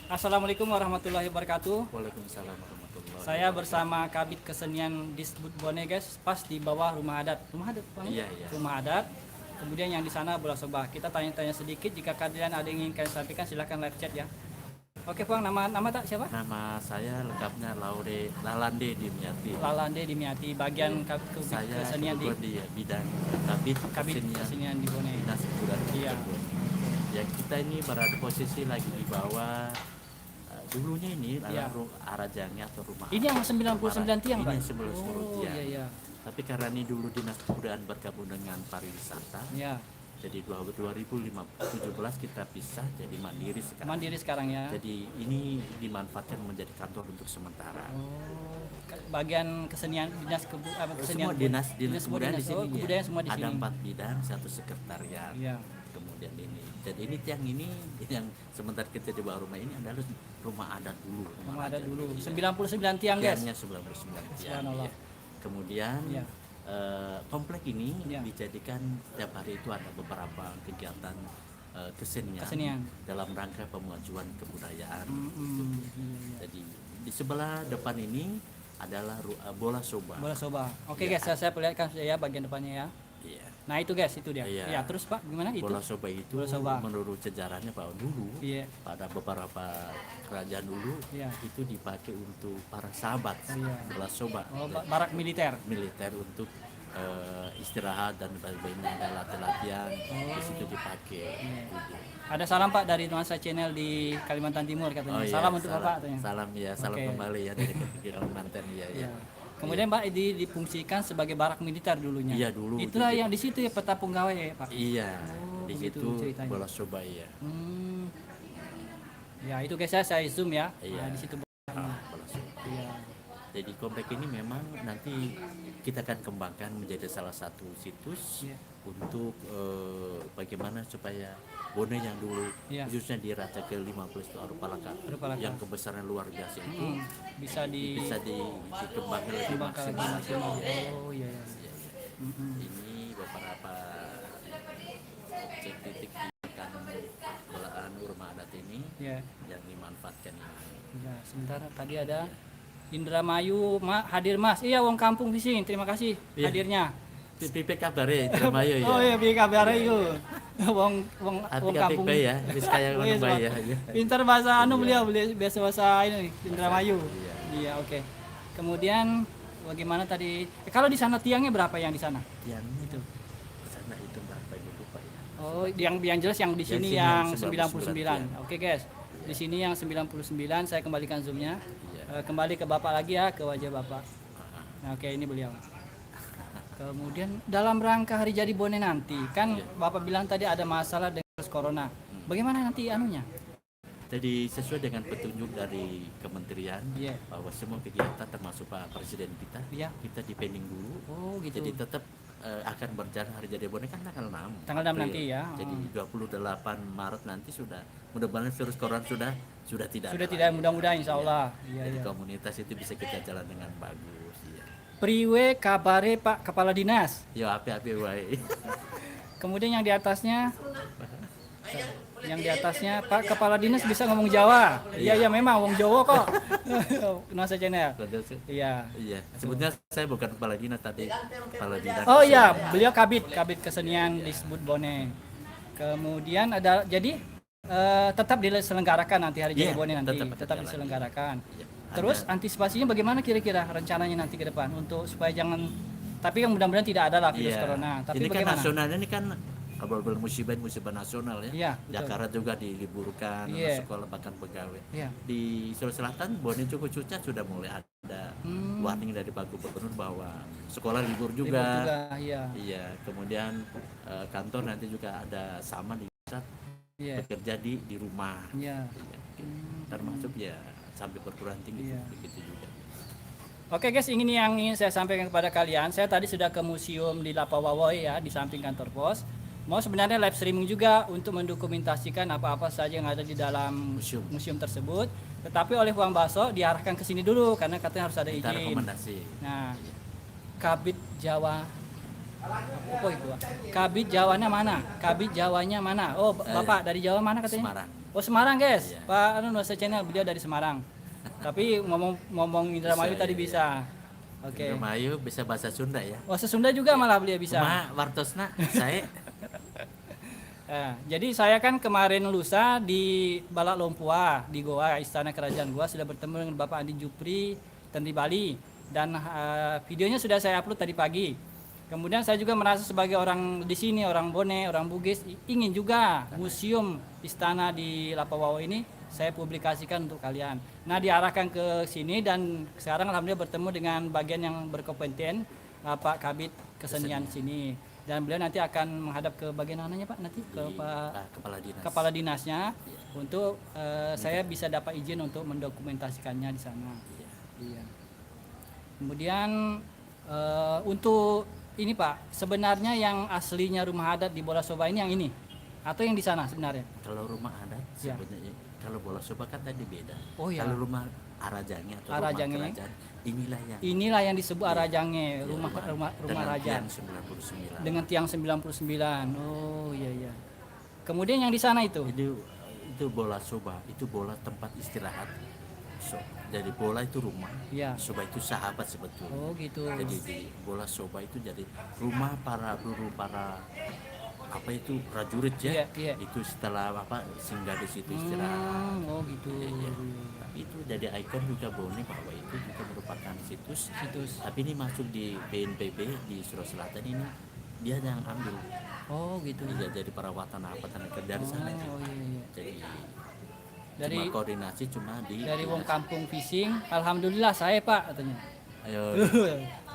Assalamualaikum warahmatullahi wabarakatuh. Waalaikumsalam warahmatullahi Saya wabarakatuh. bersama Kabit Kesenian Disbud Bone guys, pas di bawah rumah adat. Rumah adat, Bang? Iya, iya. Rumah adat. Kemudian yang di sana bola soba. Kita tanya-tanya sedikit. Jika kalian ada yang ingin kalian sampaikan, silahkan live chat ya. Oke, Bang. Nama tak siapa? Nama saya lengkapnya Lalande Dimyati. Lalande Dimiati, bagian Saya kesenian di kebetulan di bidang Kabit Kabit Kesenian di Bone. Dinas Kebudayaan Iya. Cirebon. Ya, kita ini berada posisi lagi di bawah. Dulunya ini Iya. adalah Arajangnya atau rumah. Ini yang 99 tiang, Ini Pak? yang 99 Oh, tiang. iya, iya. Tapi karena ini dulu Dinas Kebudayaan bergabung dengan pariwisata, Iya. jadi 2017 kita pisah jadi mandiri sekarang. Mandiri sekarang ya. Jadi ini dimanfaatkan menjadi kantor untuk sementara. Oh, bagian kesenian kesenian Semua dinas kebudayaan di sini. Oh, kebudayaan semua di Ada sini. 4 bidang, satu sekretariat. Iya. Kemudian ini. Jadi ini tiang ini yang sementara kita di bawah rumah ini adalah rumah adat dulu. Rumah adat dulu. Iya. 99 tiang, guys. Tiangnya 99 tiang. Subhanallah. Iya. Kemudian Iya. komplek ini Iya. dijadikan setiap hari itu ada beberapa kegiatan kesenian, Kesenian. dalam rangka pemajuan kebudayaan. Iya, iya. Jadi di sebelah depan ini adalah bola soba. Bola soba. Oke, Iya. guys, saya perlihatkan ya bagian depannya ya. Iya. Nah, itu guys, itu dia. Iya. Ya, terus Pak, gimana itu? Bola soba itu Bola soba. menurut sejarahnya bahwa dulu Iya. pada beberapa kerajaan dulu Iya. itu dipakai untuk para sahabat. Iya. Bola soba Oh, barak militer. militer untuk istirahat dan sebagainya, ada latihan di situ dipakai. Iya. Ada salam Pak dari Nuansa Channel di Kalimantan Timur katanya. iya, Salam untuk Bapak katanya. Salam ya, salam Oke. kembali ya dari Kalimantan ya. Iya. Kemudian Pak difungsikan sebagai barak militer dulunya. Iya, dulu. Itulah Jadi- yang di situ ya peta pegawai ya Pak. Iya, Oh, di begitu situ ceritanya. bola soba ya. Ya itu guys, saya zoom ya. Iya. Nah, di situ. Bola soba. Iya. Jadi komplek ini memang nanti kita akan kembangkan menjadi salah satu situs Iya. untuk bagaimana supaya Bone yang dulu Iya. khususnya di Raja ke-15 itu Arupalaka Arupalaka. yang kebesaran luar biasa itu Bisa bisa dikembangkan lebih dikembangkan lagi maksimal. maksimal. Oh iya. Iya. Ya, ya. Ini beberapa titik di kan belaan rumah adat ini Iya. yang dimanfaatkan ini. Ya, sebentar tadi ada Indramayu hadir Mas. Iya, wong kampung di sini. Terima kasih Iya. hadirnya. Pipi kabar ya, Indramayu ya. Oh iya, bi kabar yuk. Wong Atik-atik kampung. bayi ya, wis kayak Oh, iya, ngono bayi ya. Pintar bahasa Iya. beliau biasa bahasa ini Indramayu. Iya. Iya, oke. Kemudian bagaimana tadi? Kalau di sana tiangnya berapa yang di sana? Yang itu sana itu berapa itu lupa ya. Oh, yang jelas yang di Yang sini sini yang yang 99. 99. Oke, guys. Di sini yang 99, saya kembalikan zoomnya. Iya. Kembali ke Bapak lagi ya, ke wajah Bapak. Aha. Nah, oke, ini beliau. Kemudian dalam rangka hari jadi Bone nanti, kan Iya. Bapak bilang tadi ada masalah dengan virus corona. Bagaimana nanti anunya? Jadi sesuai dengan petunjuk dari kementerian Iya. bahwa semua kegiatan termasuk Pak Presiden kita, Iya. kita dipending dulu. Oh, gitu. Jadi tetap akan berjalan hari jadi Bone kan tanggal 6. Tanggal 6 April. nanti ya. Jadi 28 Maret nanti sudah mudah-mudahan virus corona sudah tidak Sudah ada tidak, lagi. mudah-mudahan insya Allah. Iya, Jadi iya. komunitas itu bisa kita jalan dengan bagus ya. Priwe kabare Pak Kepala Dinas. Ya api-api wae. Kemudian yang di atasnya Pak Kepala Dinas bisa ngomong Jawa. Iya, iya memang wong Jawa kok. Nuansa Channel. Iya. Iya, sebetulnya saya bukan kepala dinas tadi, kepala dinas. Oh iya, beliau kabit kesenian disebut Bone. Kemudian ada jadi tetap diselenggarakan nanti hari jadi Iya, Bone nanti, tetap tetap jalan. diselenggarakan. Iya, Terus ada. antisipasinya bagaimana kira-kira rencananya nanti ke depan untuk supaya jangan, tapi yang mudah-mudahan tidak ada lah virus Iya. corona. Tapi Ini kan bagaimana? nasional, ini kan abal-abal musibah nasional ya. Iya, betul. Jakarta juga diliburkan, Iya. sekolah bahkan pegawai. Iya. Di Sulawesi Selatan, Bone Cukup Cuca sudah mulai ada warning dari Pak Gubernur bahwa sekolah libur Libur juga. juga, iya. Iya, kemudian kantor nanti juga ada sama di pusat Iya. bekerja di rumah. Iya. Iya, termasuk ya sampai perguruan tinggi Iya. begitu juga. Oke guys, ini yang ingin saya sampaikan kepada kalian. Saya tadi sudah ke museum di Lapawawoy ya, di samping kantor pos. Mau sebenarnya live streaming juga untuk mendokumentasikan apa-apa saja yang ada di dalam museum tersebut. Tetapi oleh Bang Baso diarahkan ke sini dulu karena katanya harus ada Kita izin. rekomendasi. Nah, Kabit Jawa. Apa itu? Kabit Jawanya mana? Kabit Jawanya mana? Oh, Bapak dari Jawa mana katanya? Semarang. Oh Semarang guys, Iya. Pak Nusa Channel beliau dari Semarang. Tapi ngomong Indramayu Bisa, tadi iya, bisa. Oke. Indramayu bisa bahasa Sunda ya. Wah Sunda juga malah beliau bisa. Cuma wartosna saya Jadi saya kan kemarin lusa di Balak Lompua di Goa Istana Kerajaan Goa sudah bertemu dengan Bapak Andi Jupri di Bali dan videonya sudah saya upload tadi pagi. Kemudian saya juga merasa sebagai orang di sini, orang Bone, orang Bugis ingin juga museum istana di Lapawawa ini saya publikasikan untuk kalian. Nah diarahkan ke sini dan sekarang alhamdulillah bertemu dengan bagian yang berkompeten Pak Kabit Kesenian sini. Dan beliau nanti akan menghadap ke bagian mananya Pak nanti ke Pak kepala dinas. kepala dinasnya untuk saya bisa dapat izin untuk mendokumentasikannya di sana. Iya. Kemudian untuk ini Pak, sebenarnya yang aslinya rumah adat di Bola Soba ini yang ini atau yang di sana sebenarnya? Kalau rumah adat Ya. sebenarnya kalau bola soba kan tadi beda. Oh ya. Kalau rumah Arajange atau Arajange. rumah kerajaan inilah yang Disebut Arajange, rumah dengan raja tiang 99. dengan tiang 99. Oh iya iya. Kemudian yang di sana itu? Itu bola soba, itu bola tempat istirahat. Jadi bola itu rumah, Iya. soba itu sahabat sebetulnya. Oh gitu. Jadi di bola soba itu jadi rumah para guru, para apa itu prajurit ya. Iya, iya. Itu setelah singgah di situ istirahat. Oh gitu. Iya. Tapi itu jadi ikon juga Bone bahwa itu juga merupakan situs. Tapi ini masuk di BNPB di Sulawesi Selatan ini dia yang ambil. Oh gitu. Iya, jadi perawatan apa dari sana. Oh iya iya. Jadi Dari cuma koordinasi cuma dari wong kampung fishing, alhamdulillah saya Pak katanya. Ayo.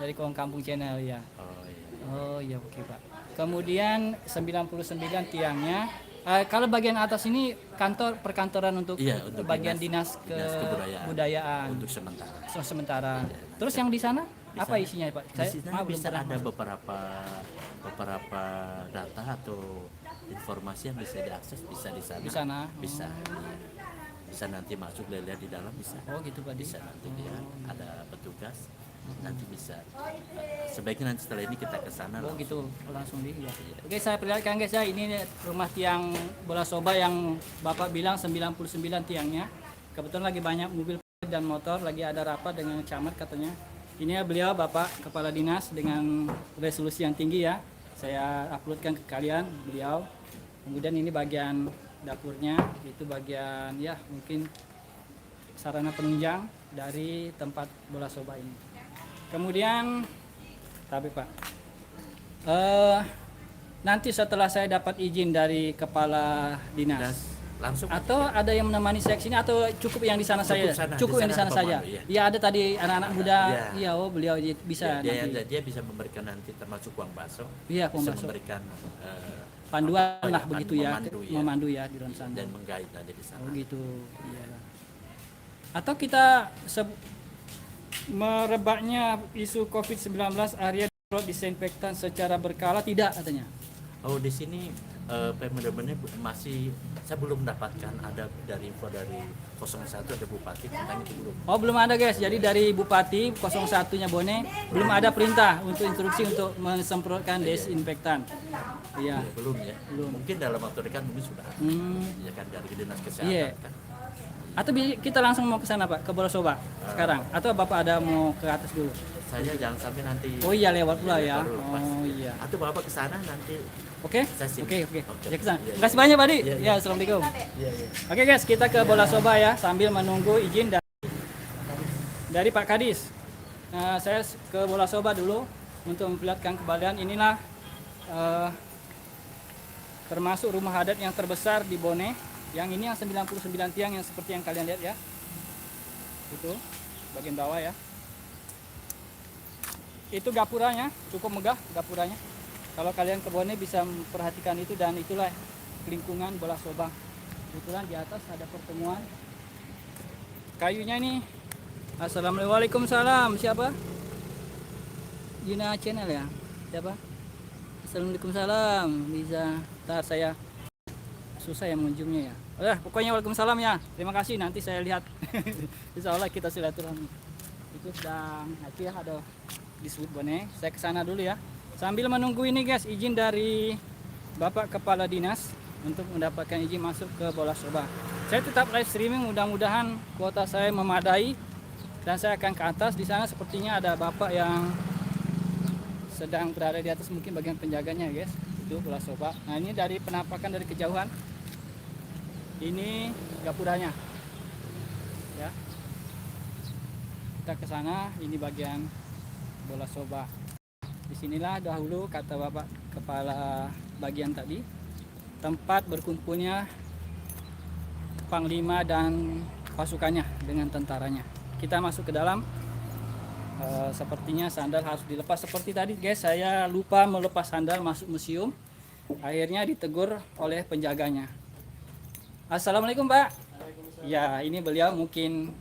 Dari wong kampung channel ya. Oh iya. Oh iya oke Pak. Kemudian 99 tiangnya. Kalau bagian atas ini kantor perkantoran untuk, Iya, untuk bagian dinas kebudayaan untuk sementara. sementara. Terus yang di sana apa sana- isinya Pak? Di sini belum bisa pernah ada masuk. beberapa data atau informasi yang bisa diakses bisa di sana. Di sana. Bisa. Bisa nanti masuk lihat di dalam bisa. Oh gitu Pak. Bisa nanti lihat ada petugas nanti bisa. Sebaiknya nanti setelah ini kita ke sana. Oh langsung. gitu, langsung dilihat. Oke, saya perlihatkan guys ya, ini rumah tiang bola soba yang Bapak bilang 99 tiangnya. Kebetulan lagi banyak mobil dan motor, lagi ada rapat dengan camat katanya. Ini ya beliau Bapak Kepala Dinas dengan resolusi yang tinggi ya. Saya uploadkan ke kalian beliau. Kemudian ini bagian dapurnya, itu bagian ya mungkin sarana penunjang dari tempat bola soba ini. Kemudian tapi Pak, nanti setelah saya dapat izin dari kepala dinas, Langsung atau ada yang menemani saya kesini atau cukup yang di sana Cukup saja? sana, Cukup di yang di sana sana ada saja. pemandu, iya. Ya ada tadi anak-anak muda. Iya. Iya, oh beliau bisa dia nanti. bisa memberikan nanti termasuk uang bakso. Iya, uang Bisa bakso. memberikan Panduan apa lah ya, begitu ya, memandu ya di dalam sana. dan menggait ada di sana. Oh gitu. Iya. Atau kita merebaknya isu COVID-19 area disinfektan secara berkala tidak katanya. Oh di sini benar-benar masih saya belum mendapatkan ada dari info dari 01 ada bupati tentang itu belum. Oh belum ada guys, jadi dari Bupati 01-nya Bone belum ada perintah untuk instruksi untuk mensemprotkan desinfektan. Iya. Belum ya. Belum. Mungkin dalam waktu dekat mungkin sudah. Ya kan dari dinas kesehatan Iya. kan. Atau kita langsung mau ke sana Pak, ke Bola Soba sekarang? Atau Bapak ada mau ke atas dulu? Saya jangan sampai nanti. Oh iya lewat pula ya. baru pas. Oh iya. Atau bapak ke sana nanti. Oke? Saya sini. Oke. Oke. Ya ke sana. Iya, Terima kasih banyak Pak Di. Iya, iya. Ya, Assalamualaikum. Iya iya. Oke guys, kita ke Bola Soba ya sambil menunggu izin dari Pak Kadis. Nah, saya ke Bola Soba dulu untuk memperlihatkan kembalian inilah termasuk rumah adat yang terbesar di Bone. Yang ini yang 99 tiang yang seperti yang kalian lihat ya. Itu bagian bawah ya. Itu gapuranya, cukup megah gapuranya. Kalau kalian ke Bone bisa memperhatikan itu dan itulah lingkungan Bola Soba. Kebetulan di atas ada pertemuan. Kayunya ini. Assalamualaikum salam. Siapa? Gina Channel ya? Siapa? Assalamualaikum salam. Bisa. Ntar saya susah ya mengunjungnya ya. Udah, pokoknya waalaikumsalam ya. Terima kasih, nanti saya lihat. Insya Allah kita silaturahmi. Itu sedang, itu ya ada disebut Bone. Saya ke sana dulu ya. Sambil menunggu ini guys, izin dari Bapak Kepala Dinas untuk mendapatkan izin masuk ke Bola Soba. Saya tetap live streaming, mudah-mudahan kuota saya memadai dan saya akan ke atas. Di sana sepertinya ada bapak yang sedang berada di atas, mungkin bagian penjaganya guys. Itu Bola Soba. Nah ini dari penampakan dari kejauhan. Ini gapuranya. Ya. Kita ke sana, ini bagian Bola Soba. Disinilah dahulu kata bapak kepala bagian tadi tempat berkumpulnya Panglima dan pasukannya dengan tentaranya. Kita masuk ke dalam. Sepertinya sandal harus dilepas seperti tadi guys, saya lupa melepas sandal masuk museum, akhirnya ditegur oleh penjaganya. Assalamualaikum Pak. Ya ini beliau mungkin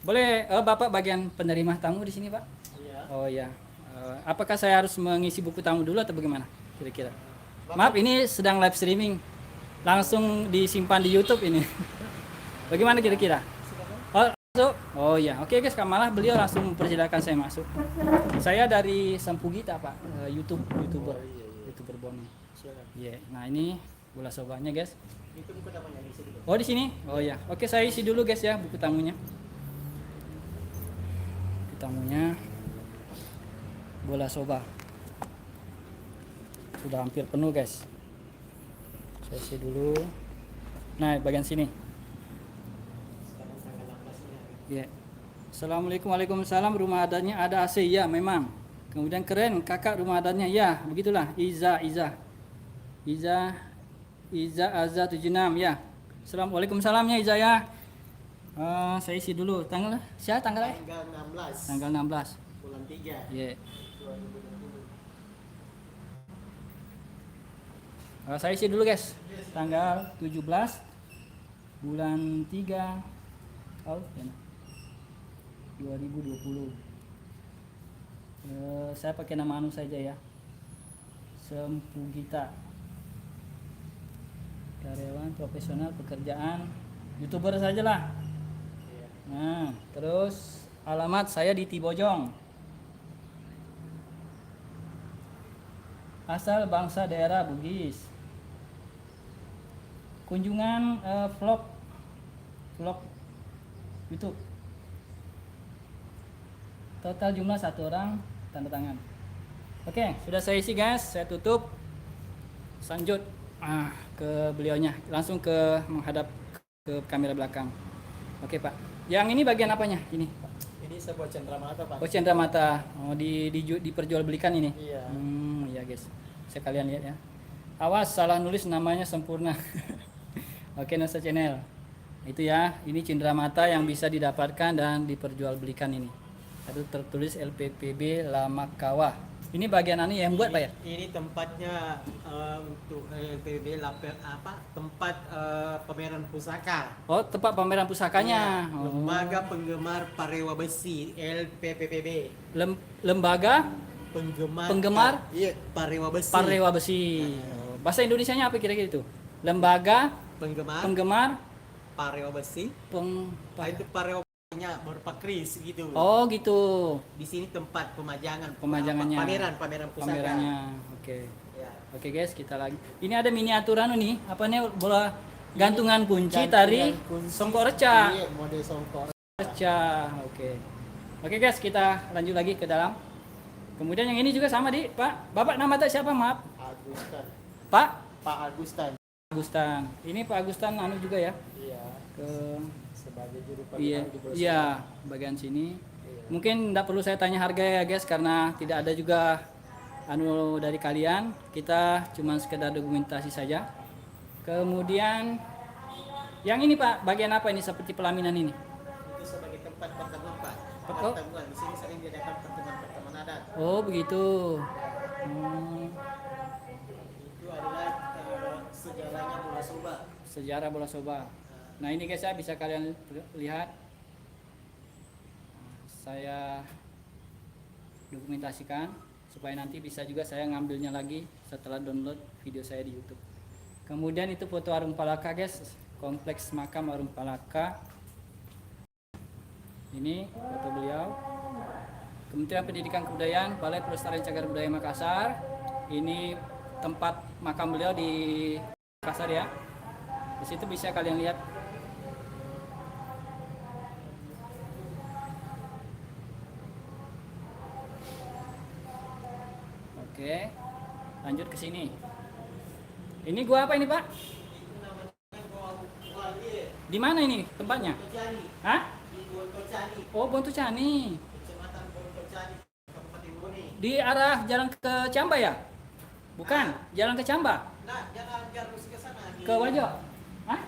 boleh Bapak bagian penerima tamu di sini Pak. Iya. Oh ya. Apakah saya harus mengisi buku tamu dulu atau bagaimana kira-kira? Maaf ini sedang live streaming, langsung disimpan di YouTube ini. Bagaimana kira-kira? Oh, masuk. Oh ya, oke guys, malah beliau langsung mempersilahkan saya masuk. Saya dari Sempugita Pak, YouTuber, YouTuber Boni. Iya, nah ini Bola Sobanya guys. Itu buku namanya di sini. Oh di sini? Oh ya, oke saya isi dulu guys ya buku tamunya. Buku tamunya Bola Soba. Sudah hampir penuh guys. Saya isi dulu. Nah bagian sini. Ya. Assalamualaikum, waalaikumsalam. Rumah adatnya ada AC ya memang. Kemudian keren kakak rumah adatnya ya begitulah. Iza Azza 76 ya. Assalamualaikum salamnya Iza ya. Saya isi dulu tanggal siapa tanggal Tanggal 16. tanggal 16. Bulan 3. Ya. 2020. Saya isi dulu guys. Tanggal 17 bulan 3 tahun 2020. Saya pakai nama anu saja ya. Sempugita. Karyawan profesional pekerjaan YouTuber saja lah. Nah, terus alamat saya di Tibojong. Asal bangsa daerah Bugis. Kunjungan vlog YouTube. Total jumlah 1 orang, tanda tangan. Oke, sudah saya isi guys, saya tutup. Lanjut ke beliaunya, langsung ke menghadap ke kamera belakang. Oke Pak, yang ini bagian apanya? Ini Pak. Ini sebuah cendramata Pak. Oh cendramata, diperjualbelikan ini. Iya. Iya guys, saya kalian lihat ya. Awas salah nulis namanya sempurna. Oke Nusa Channel. Itu ya, ini cendramata yang bisa didapatkan dan diperjualbelikan ini. Itu tertulis LPPB Lamakawa. Ini bagian anu yang buat Pak ya? Ini tempatnya untuk LPB tempat pameran pusaka. Oh, tempat pameran pusakanya. Iya, Lembaga Penggemar Parewa Besi LPPPB. Lembaga Penggemar Iya, Parewa Besi. Parewa Besi. Oh, bahasa Indonesianya apa kira-kira itu? Lembaga Penggemar Parewa Besi. Itu parewa berupa keris gitu. Oh gitu. Di sini tempat pemajangannya. Pameran pusaka. Pamerannya. Oke. Ya. Oke guys, kita lagi. Ini ada miniatur anu nih, apa nih bola gantungan kunci tari songkok reca. Iya, model songkok Reca. Oke. Oke guys, kita lanjut lagi ke dalam. Kemudian yang ini juga sama di Pak. Bapak nama tak siapa maaf? Agustan. Pak Agustan. Agustan. Ini Pak Agustan anu juga ya. Iya. Ke Sebagai juru iya, parkir di Bola iya, bagian sini. Iya. Mungkin tidak perlu saya tanya harga ya guys, karena tidak ada juga anu dari kalian. Kita cuma sekedar dokumentasi saja. Kemudian yang ini Pak, bagian apa ini seperti pelaminan ini? Itu sebagai tempat pertemuan Pak. Oh. Pertemuan di sini sering diadakan pertemuan adat. Oh begitu. Itu adalah sejarahnya Bola Soba. Sejarah Bola Soba. Nah ini guys ya, bisa kalian lihat. Saya dokumentasikan supaya nanti bisa juga saya ngambilnya lagi setelah download video saya di YouTube. Kemudian itu foto Warung Palaka guys, kompleks makam Warung Palaka. Ini foto beliau. Kementerian Pendidikan Kebudayaan, Balai Pelestarian Cagar Budaya Makassar. Ini tempat makam beliau di Kasar ya. Di situ bisa kalian lihat. Oke, lanjut ke sini. Ini gua apa ini, Pak? Di mana ini tempatnya? Hah? Oh, Bontocani. Di arah jalan ke Camba ya? Bukan, jalan ke Camba. Nah, jangan harus ke sana. Ke Wajo. Hah?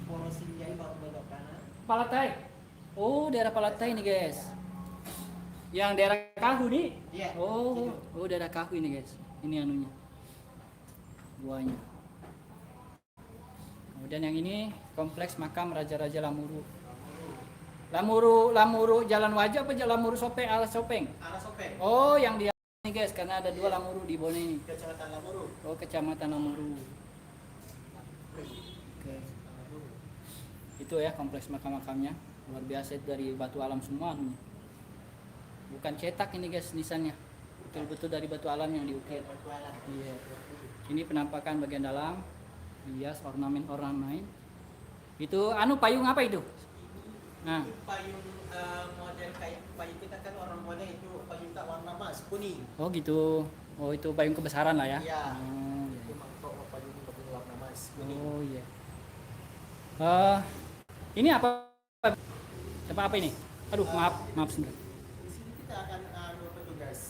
Polosinjai baru belok kanan. Palatai. Oh, daerah Palatai nih, guys. Yang daerah Kahu nih? Iya. Oh, daerah Kahu ini, guys. Ini anunya. Guanya. Kemudian yang ini kompleks makam Raja-Raja Lamuru. Lamuru Jalan Wajo apa Lamuru Sopeng? Arah Sopeng. Oh, yang di ini, guys, karena ada 2 Lamuru di Bone ini. Kecamatan Lamuru. Oh, Kecamatan Lamuru. Oke. Itu ya kompleks makam-makamnya. Luar biasa, itu dari batu alam semua anunya. Bukan cetak ini, guys, nisannya. Betul-betul dari batu alam yang diukir. Iya. Ini penampakan bagian dalam. Hias ornamen. Itu payung apa itu? Nah, Itu payung model kayak payung kita kan orang Bone itu payung tak warna emas kuning. oh gitu. Oh, itu payung kebesaran lah ya. Iya. Oh, Itu mangkok payung warna emas kuning. oh iya. Ini apa? Apa ini? Aduh, maaf sebentar. Di sini kita akan petugas.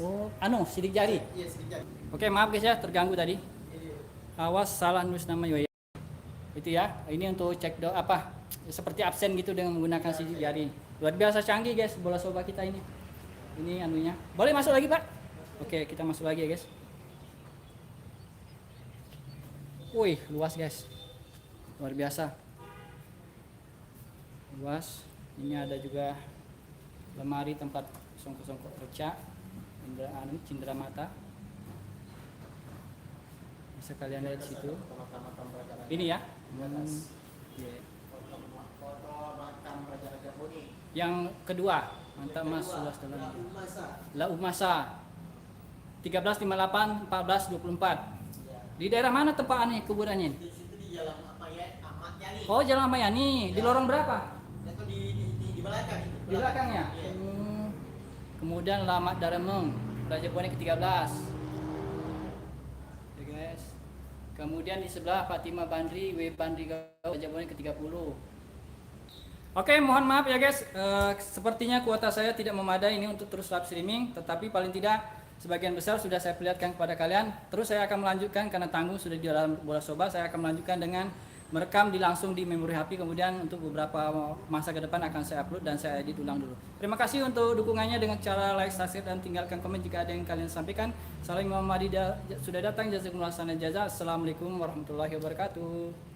Oh, sidik jari. Iya, sedikit. Oke, maaf guys ya, terganggu tadi. Iya. Awas salah nulis nama ya. Itu ya. Ini untuk cek seperti absen gitu dengan menggunakan sidik jari. Luar biasa canggih, guys, bola soba kita ini. Ini anunya. Boleh masuk lagi, Pak? Oke, kita masuk lagi ya, guys. Wih, luas, guys. Luar biasa. Luas. Ini ada juga lemari tempat songkok-songkok reca, cindera mata. Bisa kalian lihat di situ. Ini ya. Yeah. Foto makam Raja-Raja Bone. Yang kedua, mantap Mas luas dalam. La Umasa 1358 1424. Di daerah mana tempatnya kuburannya? Di situ di Jalan Ahmad Yani. Oh, Jalan Amayani. Di lorong berapa? Itu di belakang. Di belakangnya. Iya. Kemudian Lamat Daremeng, Raja Bone ke-13. Ya, guys. Kemudian di sebelah Fatimah Bandri, W Bandri Raja Bone ke-30. Oke, mohon maaf ya guys. Sepertinya kuota saya tidak memadai ini untuk terus live streaming, tetapi paling tidak sebagian besar sudah saya perlihatkan kepada kalian. Terus saya akan melanjutkan karena tanggung sudah di dalam bola soba, saya akan melanjutkan dengan merekam langsung di memori HP, kemudian untuk beberapa masa ke depan akan saya upload dan saya edit ulang dulu. Terima kasih untuk dukungannya dengan cara like, subscribe, dan tinggalkan komen jika ada yang kalian sampaikan. Salam Muhammadi sudah datang, jazakumullah khairan jazaa. Assalamualaikum warahmatullahi wabarakatuh.